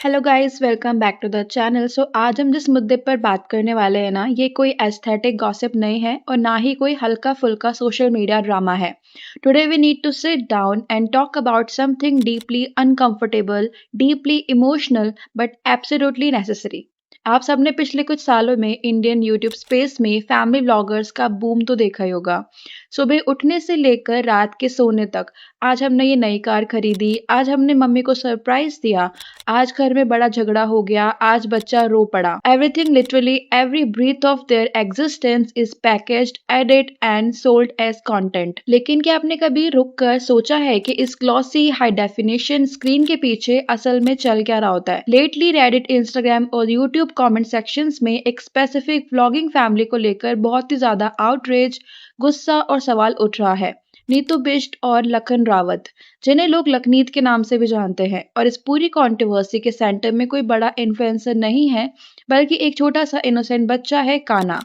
Hello guys, welcome back to the channel. आज हम जिस मुद्दे पर बात करने वाले हैं ना, ये कोई एस्थेटिक गॉसिप नहीं है और ना ही कोई हल्का फुल्का सोशल मीडिया ड्रामा है। Today we need to sit down and talk about something deeply uncomfortable, deeply emotional but absolutely necessary. आप सबने पिछले कुछ सालों में इंडियन यूट्यूब स्पेस में फैमिली व्लॉगर्स का बूम तो देखा ही होगा। सुबह उठने से लेकर रात के सोने तक, आज हमने ये नई कार खरीदी, आज हमने मम्मी को सरप्राइज दिया, आज घर में बड़ा झगड़ा हो गया, आज बच्चा रो पड़ा। Everything, literally every breath of their existence is packaged, edit and sold as content. लेकिन क्या आपने कभी रुक कर सोचा है कि इस ग्लॉसी हाई डेफिनेशन स्क्रीन के पीछे असल में चल क्या रहा होता है? लेटली रेडिट, इंस्टाग्राम और यूट्यूब कमेंट सेक्शंस में एक स्पेसिफिक व्लॉगिंग फैमिली को लेकर बहुत ही ज्यादा आउटरेज, गुस्सा और सवाल उठ रहा है। नीतू बिष्ट और लखन रावत, जिन्हें लोग लखनीत के नाम से भी जानते हैं, और इस पूरी कंट्रोवर्सी के सेंटर में कोई बड़ा इन्फ्लुएंसर नहीं है, बल्कि एक छोटा सा इनोसेंट बच्चा है, काना।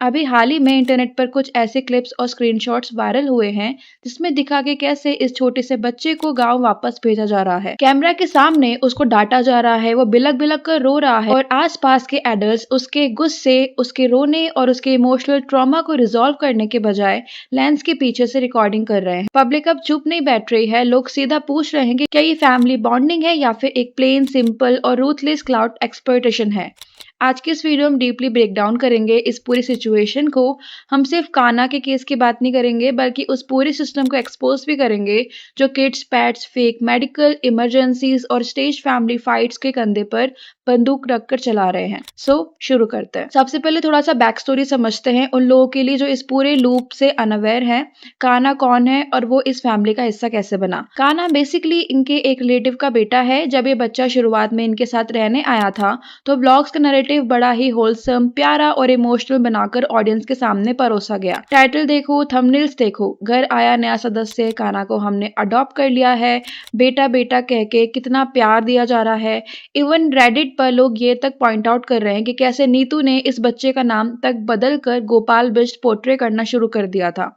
अभी हाल ही में इंटरनेट पर कुछ ऐसे क्लिप्स और स्क्रीनशॉट्स वायरल हुए हैं जिसमें दिखा के कैसे इस छोटे से बच्चे को गांव वापस भेजा जा रहा है। कैमरा के सामने उसको डांटा जा रहा है, वो बिलक बिलक कर रो रहा है और आसपास के एडल्ट्स उसके गुस्से, उसके रोने और उसके इमोशनल ट्रॉमा को रिजॉल्व करने के बजाय लेंस के पीछे से रिकॉर्डिंग कर रहे हैं। पब्लिक अब चुप नहीं बैठ रही है, लोग सीधा पूछ रहे हैं कि क्या ये फैमिली बॉन्डिंग है या फिर एक प्लेन, सिंपल और रूथलेस क्लाउड एक्सप्लॉयटेशन है। आज के इस वीडियो में डीपली ब्रेक डाउन करेंगे इस पूरी सिचुएशन को। हम सिर्फ काना के केस की बात नहीं करेंगे, बल्कि उस पूरे सिस्टम को एक्सपोज भी करेंगे जो kids, pets, fake medical emergencies और स्टेज फैमिली फाइट्स के कंधे पर बंदूक रखकर चला रहे हैं। शुरू करते हैं। सबसे पहले थोड़ा सा बैक स्टोरी समझते हैं उन लोगों के लिए जो इस पूरे लूप से अनअवेयर हैं। काना कौन है और वो इस फैमिली का हिस्सा कैसे बना? काना बेसिकली इनके एक रिलेटिव का बेटा है। जब ये बच्चा शुरुआत में इनके साथ रहने आया था तो ब्लॉग्स का नैरेटिव बड़ा ही होलसम, प्यारा और इमोशनल बनाकर ऑडियंस के सामने परोसा गया। टाइटल देखो, थंबनेल्स देखो, घर आया नया सदस्य, काना को हमने अडॉप्ट कर लिया है, बेटा बेटा कह के कितना प्यार दिया जा रहा है। इवन रेडिट पर लोग ये तक पॉइंट आउट कर रहे हैं कि कैसे नीतू ने इस बच्चे का नाम तक बदल कर गोपाल बिष्ट पोर्ट्रे करना शुरू कर दिया था।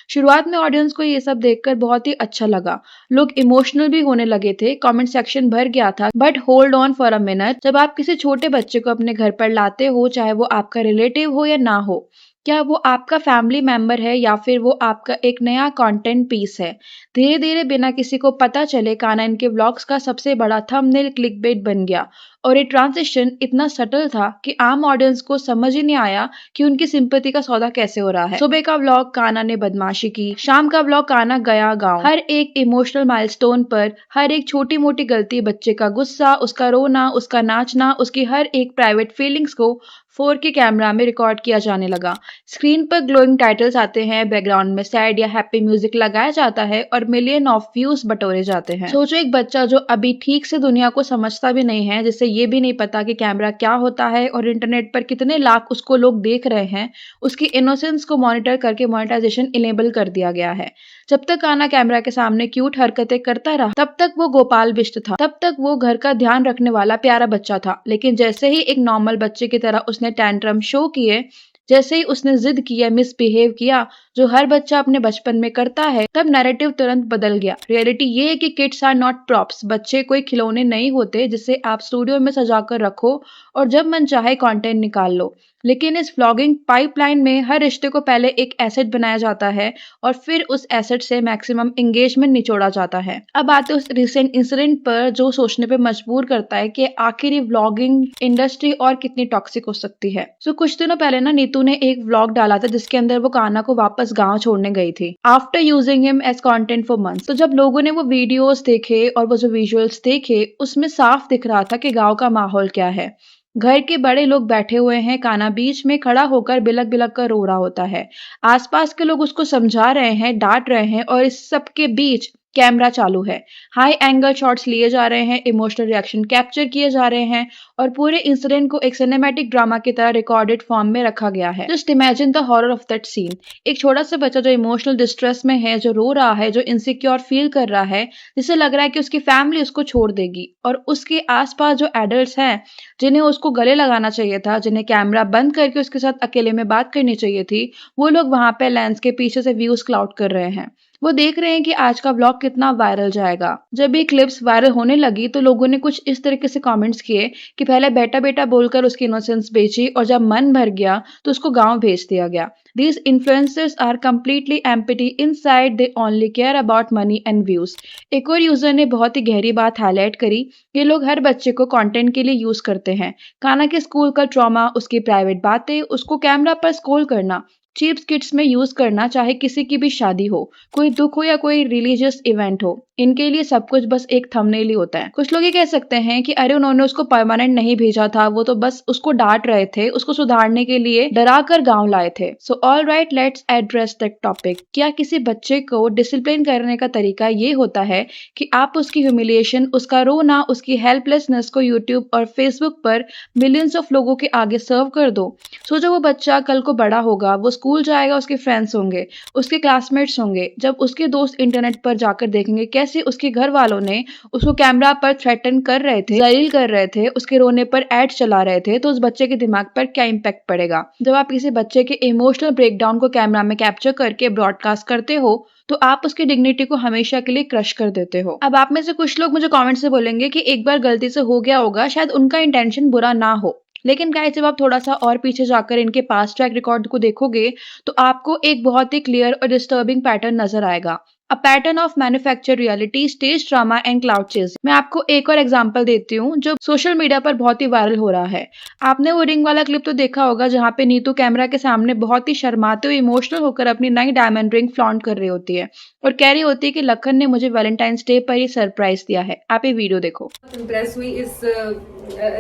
शुरुआत में ऑडियंस को ये सब देखकर बहुत ही अच्छा लगा, लोग इमोशनल भी होने लगे थे, कमेंट सेक्शन भर गया था। But hold on for a minute, जब आप किसी छोटे बच्चे को अपने घर पर लाते हो, चाहे वो आपका रिलेटिव हो या ना हो, क्या वो आपका फैमिली मेंबर है या फिर वो आपका एक नया कंटेंट पीस है? धीरे धीरे बिना किसी को पता चले काना इनके व्लॉग्स का सबसे बड़ा थंबनेल क्लिकबेट बन गया। और ये ट्रांजिशन इतना सटल था कि आम ऑडियंस को समझ ही नहीं आया कि उनकी सिंपैथी का सौदा कैसे हो रहा है। सुबह का व्लॉग काना ने बदमाशी की, शाम का व्लॉग काना गया गांव। हर एक इमोशनल माइलस्टोन पर, हर एक छोटी मोटी गलती, बच्चे का गुस्सा, उसका रोना, उसका नाचना, उसकी हर एक प्राइवेट फीलिंग्स को 4K कैमरा में रिकॉर्ड किया जाने लगा। स्क्रीन पर ग्लोइंग टाइटल्स आते हैं, बैकग्राउंड में सैड या हैप्पी म्यूजिक लगाया जाता है और मिलियन ऑफ व्यूज बटोरे जाते हैं। सोचो, एक बच्चा जो अभी ठीक से दुनिया को समझता भी नहीं है, जिसे ये भी नहीं पता कि कैमरा क्या होता है और इंटरनेट पर कितने लाख उसको लोग देख रहे हैं, उसकी इनोसेंस को मॉनिटर करके मोनेटाइजेशन इनेबल कर दिया गया है। जब तक काना कैमरा के सामने क्यूट हरकतें करता रहा, तब तक वो गोपाल बिष्ट था, तब तक वो घर का ध्यान रखने वाला प्यारा बच्चा था। लेकिन जैसे ही एक नॉर्मल बच्चे की तरह उसने टैंट्रम शो किए, जैसे ही उसने जिद किया, मिसबिहेव किया, जो हर बच्चा अपने बचपन में करता है, तब नैरेटिव तुरंत बदल गया। रियलिटी ये है कि किड्स आर नॉट प्रॉप्स। बच्चे कोई खिलौने नहीं होते जिसे आप स्टूडियो में सजा कर रखो और जब मन चाहे कंटेंट निकाल लो। लेकिन इस व्लॉगिंग पाइपलाइन में हर रिश्ते को पहले एक एसेट बनाया जाता है और फिर उस एसेट से मैक्सिमम एंगेजमेंट निचोड़ा जाता है। अब आते उस रिसेंट इंसिडेंट पर जो सोचने पे मजबूर करता है कि आखिर ये व्लॉगिंग इंडस्ट्री और कितनी टॉक्सिक हो सकती है। कुछ दिनों पहले ना नीतू ने एक व्लॉग डाला था जिसके अंदर वो काना को वापस गांव छोड़ने गई थी after using him as content for months. तो जब लोगों ने वो वीडियोस देखे और वो जो विजुअल्स देखे, उसमें साफ दिख रहा था कि गांव का माहौल क्या है। घर के बड़े लोग बैठे हुए हैं, काना बीच में खड़ा होकर बिलक बिलक कर रो रहा होता है। आसपास के लोग उसको समझा रहे हैं, डांट रहे हैं और इस सब के बीच कैमरा चालू है। हाई एंगल शॉट्स लिए जा रहे हैं, इमोशनल रिएक्शन कैप्चर किए जा रहे हैं और पूरे इंसिडेंट को एक सिनेमैटिक ड्रामा की तरह रिकॉर्डेड फॉर्म में रखा गया है। Just imagine the horror of that scene. एक छोटा सा बच्चा जो इमोशनल डिस्ट्रेस में है, जो रो रहा है, जो इनसिक्योर फील कर रहा है, जिसे लग रहा है कि उसकी फैमिली उसको छोड़ देगी, और उसके आसपास जो एडल्ट्स हैं जिन्हें उसको गले लगाना चाहिए था, जिन्हें कैमरा बंद करके उसके साथ अकेले में बात करनी चाहिए थी, वो लोग वहां पे लेंस के पीछे से व्यूज क्लाउड कर रहे हैं। वो देख रहे हैं कि आज का व्लॉग कितना वायरल जाएगा। जब ये क्लिप्स वायरल होने लगी तो लोगों ने कुछ इस तरीके से कमेंट्स किए कि पहले बेटा बेटा बोलकर उसकी इनोसेंस बेची और जब मन भर गया तो उसको गांव भेज दिया गया। These influencers are completely empty inside, they only care about money and views। एक और यूजर ने बहुत ही गहरी बात हाईलाइट करी। ये लोग हर बच्चे को कंटेंट के लिए यूज करते हैं। खाना के स्कूल का ट्रॉमा, उसकी प्राइवेट बातें, उसको कैमरा पर स्क्रॉल करना, चीप स्किट्स में यूज करना, चाहे किसी की भी शादी हो, कोई दुख हो या कोई रिलीजियस इवेंट हो, इनके लिए सब कुछ बस एक थंबनेल ही होता है। कुछ लोग ये कह सकते हैं कि अरे उन्होंने उसको परमानेंट नहीं भेजा था, वो तो बस उसको डांट रहे थे, उसको सुधारने के लिए डरा कर गाँव लाए थे। So all right, let's address that topic. क्या किसी बच्चे को डिसिप्लिन करने का तरीका ये होता है कि आप उसकी ह्यूमिलिएशन, उसका रोना, उसकी हेल्पलेसनेस को यूट्यूब और फेसबुक पर मिलियंस ऑफ लोगों के आगे सर्व कर दो? सोचो वो बच्चा कल को बड़ा होगा, वो स्कूल जाएगा, उसके फ्रेंड्स होंगे, उसके क्लासमेट्स होंगे। जब उसके दोस्त इंटरनेट पर जाकर देखेंगे कैसे उसके घर वालों ने उसको कैमरा पर थ्रेटन कर रहे थे, जलील कर रहे थे, उसके रोने पर एड चला रहे थे, तो उस बच्चे के दिमाग पर क्या इम्पैक्ट पड़ेगा? जब आप किसी बच्चे के इमोशनल ब्रेकडाउन को कैमरा में कैप्चर करके ब्रॉडकास्ट करते हो तो आप उसकी डिग्निटी को हमेशा के लिए क्रश कर देते हो। अब आप में से कुछ लोग मुझे कमेंट से बोलेंगे कि एक बार गलती से हो गया होगा, शायद उनका इंटेंशन बुरा ना हो। लेकिन गाइस, जब आप थोड़ा सा और पीछे जाकर इनके पास्ट ट्रैक रिकॉर्ड को देखोगे तो आपको एक बहुत ही क्लियर और डिस्टर्बिंग पैटर्न नजर आएगा। A pattern of manufacture reality, stage drama and cloud chase. मैं आपको एक और एग्जांपल देती हूँ जो सोशल मीडिया पर बहुत ही वायरल हो रहा है। आपने वो रिंग वाला क्लिप तो देखा होगा जहाँ पे नीतू कैमरा के सामने बहुत ही शर्माते हुए इमोशनल होकर अपनी नई डायमंड रिंग फ्लॉन्ट कर रही होती है और कह रही होती है कि लखन ने मुझे वैलेंटाइंस डे पर ही सरप्राइज दिया है। आप ये वीडियो देखो। इम्प्रेस हुई इस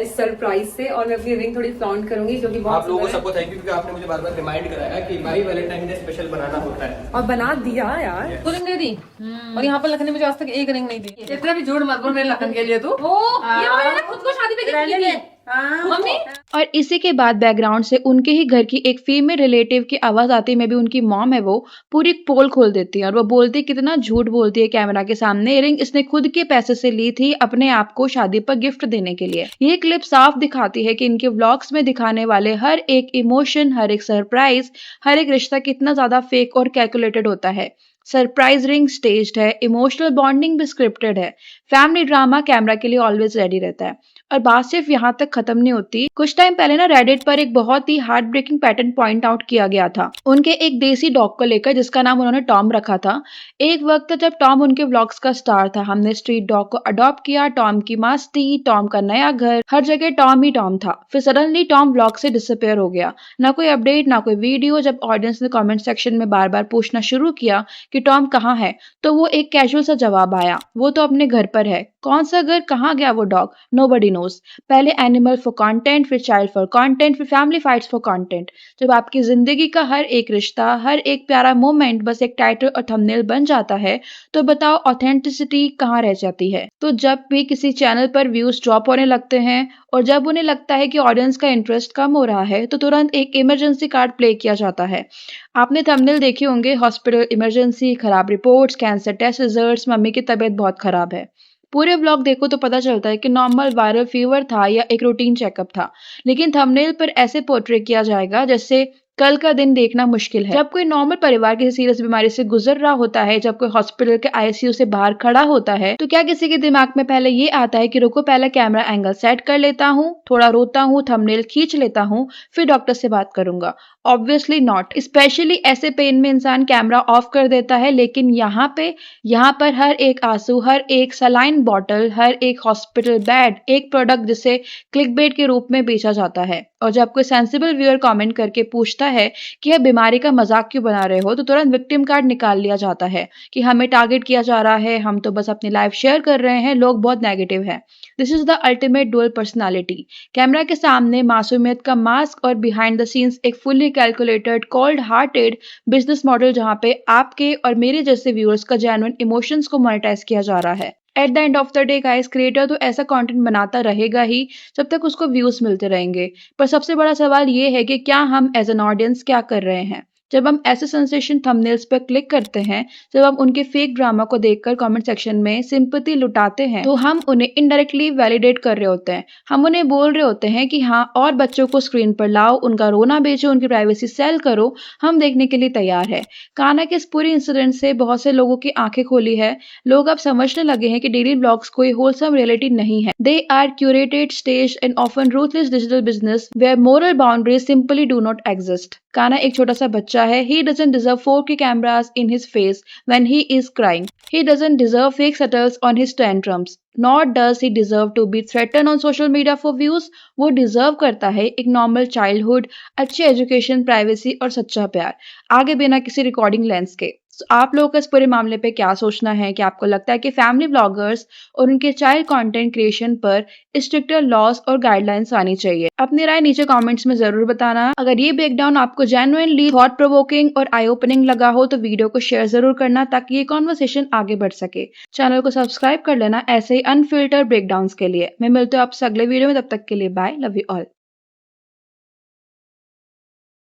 सरप्राइज से और मैं अपनी रिंग थोड़ी फ्लॉन्ट करूंगी जो कि बहुत आप लोगों को सबको थैंक यू क्योंकि आपने मुझे बार बार रिमाइंड कराया कि भाई वैलेंटाइन डे स्पेशल बनाना होता है और बना दिया यार। दो रिंग दे दी और यहाँ पर लखन ने मुझे आज तक एक रिंग नहीं दी। इतना भी झूठ मत बोल मेरे लखन के लिए तू। ये मैंने खुद को शादी पे गिफ्ट की है मम्मी। और इसी के बाद बैकग्राउंड से उनके ही घर की एक फीमेल रिलेटिव की आवाज आती है, मे भी उनकी मॉम है, वो पूरी पोल खोल देती है और वो बोलती है कितना झूठ बोलती है कैमरा के सामने। ये रिंग इसने खुद के पैसे से ली थी अपने आप को शादी पर गिफ्ट देने के लिए। ये क्लिप साफ दिखाती है कि इनके व्लॉग्स में दिखाने वाले हर एक इमोशन, हर एक सरप्राइज, हर एक रिश्ता कितना ज्यादा फेक और कैलकुलेटेड होता है। सरप्राइज रिंग स्टेज्ड है, इमोशनल बॉन्डिंग भी स्क्रिप्टेड है, फैमिली ड्रामा कैमरा के लिए ऑलवेज रेडी रहता है। और बात सिर्फ यहाँ तक खत्म नहीं होती। कुछ टाइम पहले ना रेडिट पर एक बहुत ही heartbreaking pattern point out किया गया था उनके एक देसी डॉग को लेकर जिसका नाम उन्होंने टॉम रखा था। एक वक्त जब टॉम उनके व्लॉग्स का स्टार था, हमने स्ट्रीट डॉग को अडॉप्ट किया, टॉम की मस्ती, टॉम का नया घर, हर जगह टॉम ही टॉम था। फिर सडनली टॉम व्लॉग से डिसअपेयर हो गया, ना कोई अपडेट, ना कोई वीडियो। जब ऑडियंस ने कमेंट सेक्शन में बार बार पूछना शुरू किया कि टॉम कहाँ है, तो वो एक कैजुअल सा जवाब आया, वो तो अपने घर पर है। कौन सा घर, कहाँ गया वो डॉग, नोबडी नोज। पहले एनिमल फॉर कंटेंट, फिर चाइल्ड फॉर कंटेंट, फिर फैमिली फाइट्स फॉर कंटेंट। जब आपकी जिंदगी का हर एक रिश्ता, हर एक प्यारा मोमेंट बस एक टाइटल और थंबनेल बन जाता है तो बताओ ऑथेंटिसिटी कहाँ रह जाती है? तो जब भी किसी चैनल पर व्यूज ड्रॉप होने लगते हैं और जब उन्हें लगता है कि ऑडियंस का इंटरेस्ट कम हो रहा है तो तुरंत एक इमरजेंसी कार्ड प्ले किया जाता है। आपने थंबनेल देखे होंगे, हॉस्पिटल इमरजेंसी, खराब reports, cancer test results, mummy की तबीयत बहुत खराब है। पूरे व्लॉग देखो तो पता चलता है कि नॉर्मल वायरल फीवर था या एक रूटीन चेकअप था, लेकिन थंबनेल पर ऐसे पोर्ट्रे किया जाएगा जैसे कल का दिन देखना मुश्किल है। जब कोई नॉर्मल परिवार किसी सीरियस बीमारी से गुजर रहा होता है, जब कोई हॉस्पिटल के आईसीयू से बाहर खड़ा होता है, तो क्या किसी के दिमाग में पहले ये आता है कि रुको पहले कैमरा एंगल सेट कर लेता हूँ, थोड़ा रोता हूँ, थंबनेल खींच लेता हूँ, फिर डॉक्टर से बात करूंगा? Obviously not. स्पेशली ऐसे पेन में इंसान कैमरा ऑफ कर देता है, लेकिन यहाँ पर हर एक आंसू, हर एक सलाइन बॉटल, हर एक हॉस्पिटल बेड एक प्रोडक्ट जिसे क्लिकबेट के रूप में बेचा जाता है। और जब कोई सेंसिबल व्यूअर कमेंट करके पूछता है कि यह बीमारी का मजाक क्यों बना रहे हो, तो तुरंत विक्टिम कार्ड निकाल लिया जाता है कि हमें टारगेट किया जा रहा है, हम तो बस अपनी लाइफ शेयर कर रहे हैं, लोग बहुत नेगेटिव है। This is the ultimate dual personality. Camera के सामने मासूमियत का मास्क और बिहाइंड द सीन्स एक fully calculated, cold hearted business model जहाँ पे आपके और मेरे जैसे व्यूअर्स का जेन्युइन इमोशंस को मोनेटाइज किया जा रहा है। At the end of the day guys, creator तो ऐसा कंटेंट बनाता रहेगा ही जब तक उसको व्यूज मिलते रहेंगे। पर सबसे बड़ा सवाल ये है कि क्या हम एज एन ऑडियंस क्या कर रहे हैं? जब हम ऐसे सेंसेशन थंबनेल्स पर क्लिक करते हैं, जब हम उनके फेक ड्रामा को देखकर कमेंट सेक्शन में सिंपैथी लुटाते हैं, तो हम उन्हें इनडायरेक्टली वैलिडेट कर रहे होते हैं। हम उन्हें बोल रहे होते हैं कि हाँ, और बच्चों को स्क्रीन पर लाओ, उनका रोना बेचो, उनकी प्राइवेसी सेल करो, हम देखने के लिए तैयार है। कान्हा के इस पूरे इंसिडेंट से बहुत से लोगों की आंखें खोली है। लोग अब समझने लगे हैं कि डेली ब्लॉग्स कोई होलसम रियलिटी नहीं है। They are curated, staged and often ruthless digital business where moral boundaries simply do not exist. Kanha एक छोटा सा बच्चा है. He doesn't deserve 4K cameras in his face when he is crying. He doesn't deserve fake subtitles on his tantrums. Nor does he deserve to be threatened on social media for views. वो deserve करता है एक normal childhood, अच्छी education, privacy और सच्चा प्यार, आगे बिना किसी रिकॉर्डिंग लेंस के। आप लोगों का इस पूरे मामले पे क्या सोचना है? कि आपको लगता है कि फैमिली ब्लॉगर्स और उनके चाइल्ड कंटेंट क्रिएशन पर स्ट्रिक्टर लॉस और गाइडलाइंस आनी चाहिए? अपनी राय नीचे कमेंट्स में जरूर बताना। अगर ये ब्रेकडाउन आपको जेन्युइनली थॉट प्रोवोकिंग और आई ओपनिंग लगा हो तो वीडियो को शेयर जरूर करना ताकि ये कॉन्वर्सेशन आगे बढ़ सके। चैनल को सब्सक्राइब कर लेना ऐसे ही अनफिल्टर्ड ब्रेकडाउन्स के लिए। मैं मिलती हूँ आपसे अगले वीडियो में, तब तक के लिए बाय, लव यू ऑल।